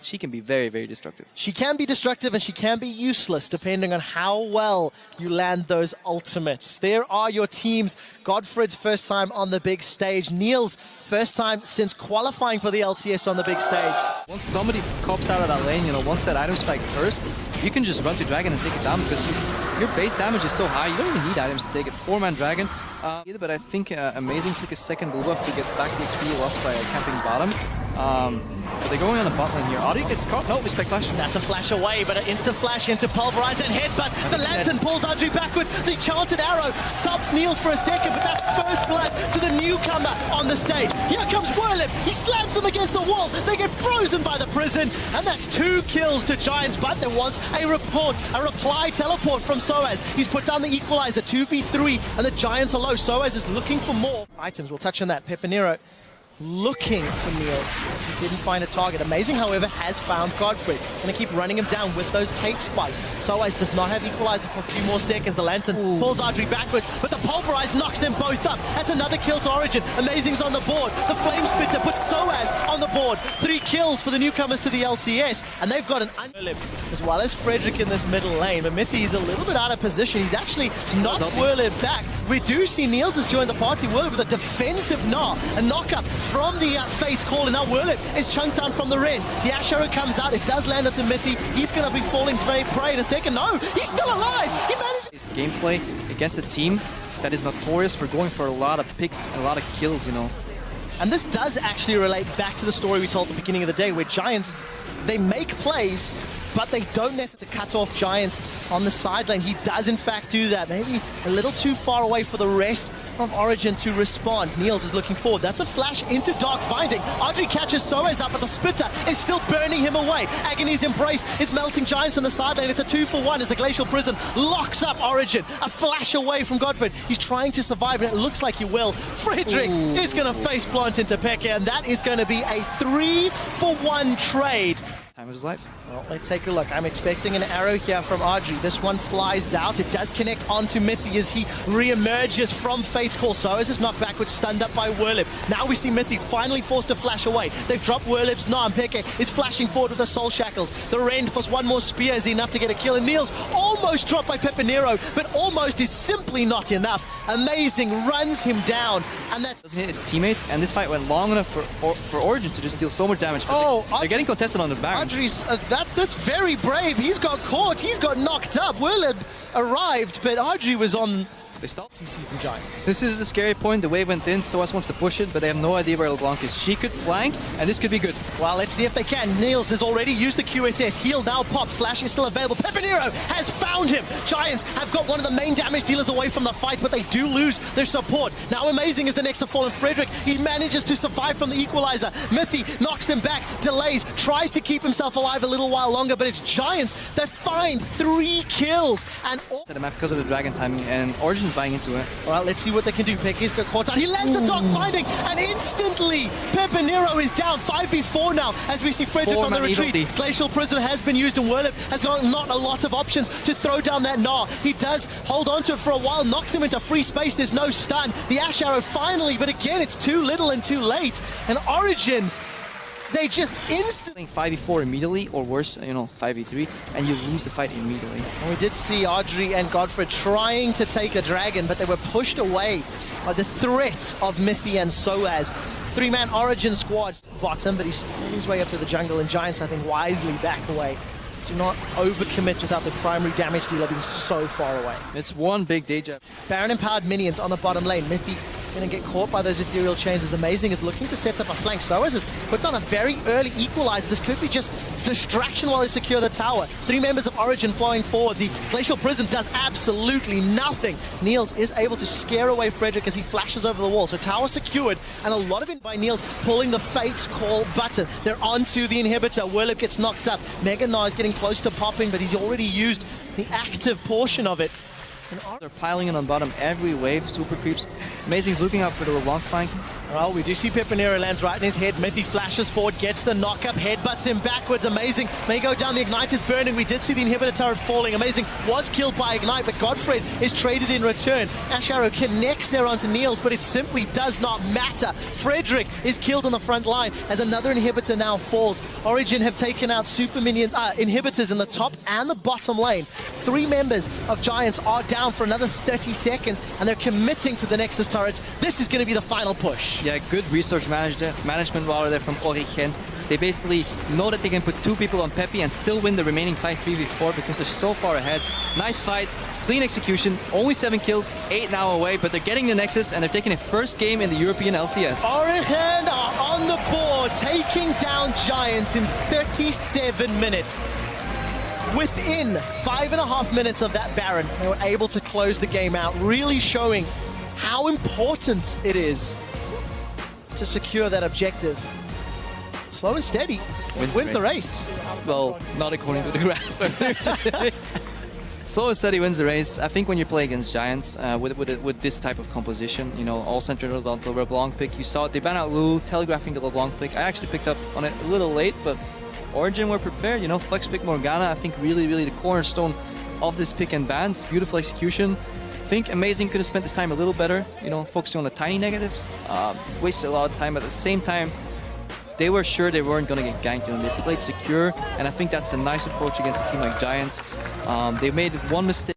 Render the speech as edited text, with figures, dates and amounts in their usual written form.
She can be very, very destructive. She can be destructive and she can be useless depending on how well you land those ultimates. There are your teams. Godfred's first time on the big stage. Neil's first time since qualifying for the LCS on the big stage. Once somebody cops out of that lane, once that item spike first, you can just run to Dragon and take it down because your base damage is so high. You don't even need items to take it. 4-man Dragon. But I think Amazing took a second blue buff to get back the XP lost by camping bottom. But they're going on the bot lane here. Audi gets caught. No, mistake flash. That's a flash away, but an instant flash into Pulverize and headbutt. The Lantern pulls Audrey backwards. The Enchanted Arrow stops Niels for a second, but that's first blood to the newcomer on the stage. Here comes Whirlip. He slams them against the wall. They get frozen by the prison, and that's 2 kills to Giants. But there was a reply teleport from Soaz. He's put down the equalizer, 2v3, and the Giants are low. Soaz is looking for more items. We'll touch on that. Pepinero looking to Niels. He didn't find a target. Amazing, however, has found Godfred. Gonna keep running him down with those hate spikes. Soaz does not have equalizer for a few more seconds. The Lantern pulls Audrey backwards, but the Pulverize knocks them both up. That's another kill to Origen. Amazing's on the board. The Flame Spitter puts Soaz on the board. 3 kills for the newcomers to the LCS, and they've got an as well as Frederick in this middle lane. But Mithy is a little bit out of position. He's actually knocked Whirlip back. We do see Niels has joined the party. Whirlip with a defensive gnaw, a knock-up from the Fate's Call, and now Whirlip is chunked down from the Ren. The Ash Arrow comes out. It does land onto Mithy. He's going to be falling very prey in a second. No, he's still alive. He managed. His gameplay against a team that is notorious for going for a lot of picks and a lot of kills, And this does actually relate back to the story we told at the beginning of the day, where Giants, they make plays, but they don't necessarily cut off Giants on the side lane. He does, in fact, do that. Maybe a little too far away for the rest of Origen to respond. Niels is looking forward. That's a flash into Dark Binding. Audrey catches Soaz up, but the Splitter is still burning him away. Agony's Embrace is melting Giants on the side lane. It's a 2-for-1 as the Glacial Prison locks up Origen. A flash away from Godfred. He's trying to survive, and it looks like he will. Frederick is going to face plant into Pekka, and that is going to be a 3-for-1 trade. Time of his life. Well, let's take a look. I'm expecting an arrow here from Audrey. This one flies out. It does connect onto Mithy as he re-emerges from Fate's Call. So as is knocked backwards, stunned up by Whirlip. Now we see Mithy finally forced to flash away. They've dropped Whirlip's Nam. Peke is flashing forward with the Soul Shackles. The Rend plus one more spear is enough to get a kill. And Niels almost dropped by Pepinero, but almost is simply not enough. Amazing runs him down. And that's... Doesn't hit his teammates, and this fight went long enough for Origen to just deal so much damage. They're getting contested on the back. Audrey's, that's very brave. He's got caught. He's got knocked up. Whirlip arrived, but Audrey was on... They stopped. CC from Giants. This is the scary point. The wave went in. Soaz wants to push it, but they have no idea where LeBlanc is. She could flank, and this could be good. Well, let's see if they can. Niels has already used the QSS. Heal now popped. Flash is still available. Pepinero has found him. Giants have got one of the main damage dealers away from the fight, but they do lose their support. Now Amazing is the next to fall, and Frederick, he manages to survive from the equalizer. Mithy knocks him back, delays, tries to keep himself alive a little while longer, but it's Giants that find 3 kills. And all the map because of the dragon timing, and Origen's buying into it. Well, let's see what they can do. Pekka's got caught out. He lands a Dark Binding, and instantly Pepinero is down. 5v4 now as we see Frederick on the retreat. Glacial Prison has been used, and Whirlip has got not a lot of options to throw down that Gnaw. He does hold on to it for a while, knocks him into free space. There's no stun. The Ash Arrow finally, but again, it's too little and too late. And Origen, they just instantly 5v4 immediately, or worse, 5v3, and you lose the fight immediately. And we did see Audrey and Godfred trying to take a dragon, but they were pushed away by the threat of Mithy and Soaz. 3-man Origen squad bottom, but he's on his way up to the jungle, and Giants, I think, wisely back away. Do not overcommit without the primary damage dealer being so far away. It's one big day jab. Baron empowered minions on the bottom lane. Mithy going to get caught by those ethereal chains. Is Amazing is looking to set up a flank. Soaz has put on a very early equalizer. This could be just distraction while they secure the tower. 3 members of Origen flowing forward. The Glacial Prison does absolutely nothing. Niels is able to scare away Frederick as he flashes over the wall. So tower secured, and a lot of it by Niels pulling the Fate's Call button. They're onto the inhibitor. Whirlip gets knocked up. Mega Gnaw is getting close to popping, but he's already used the active portion of it. They're piling in on bottom every wave, super creeps. Amazing's looking out for the LeBlanc flank. Well, we do see Pepinero lands right in his head. Mithy flashes forward, gets the knock-up, headbutts him backwards. Amazing. May go down. The Ignite is burning. We did see the inhibitor turret falling. Amazing. Was killed by Ignite, but Godfred is traded in return. Ash Arrow connects there onto Niels, but it simply does not matter. Frederick is killed on the front line as another inhibitor now falls. Origen have taken out super minions, inhibitors in the top and the bottom lane. 3 members of Giants are down for another 30 seconds, and they're committing to the Nexus turrets. This is going to be the final push. Yeah, good resource management while there from Origen. They basically know that they can put 2 people on Peppy and still win the remaining fight 3v4 because they're so far ahead. Nice fight, clean execution, only 7 kills, 8 now away, but they're getting the Nexus and they're taking a first game in the European LCS. Origen are on the board, taking down Giants in 37 minutes. Within 5.5 minutes of that Baron, they were able to close the game out, really showing how important it is to secure that objective. Slow and steady wins the race. Well, not according to the graph. Slow and steady wins the race. I think when you play against Giants with this type of composition, you know, all centered on the LeBlanc pick, you saw it. They ban out Lulu, telegraphing the LeBlanc pick. I actually picked up on it a little late, but Origen were prepared. You know, flex pick Morgana, I think really the cornerstone of this pick and bans. Beautiful execution. I think Amazing could have spent this time a little better, you know, focusing on the tiny negatives. Wasted a lot of time. At the same time, they were sure they weren't going to get ganked. You know, they played secure, and I think that's a nice approach against a team like Giants. They made one mistake.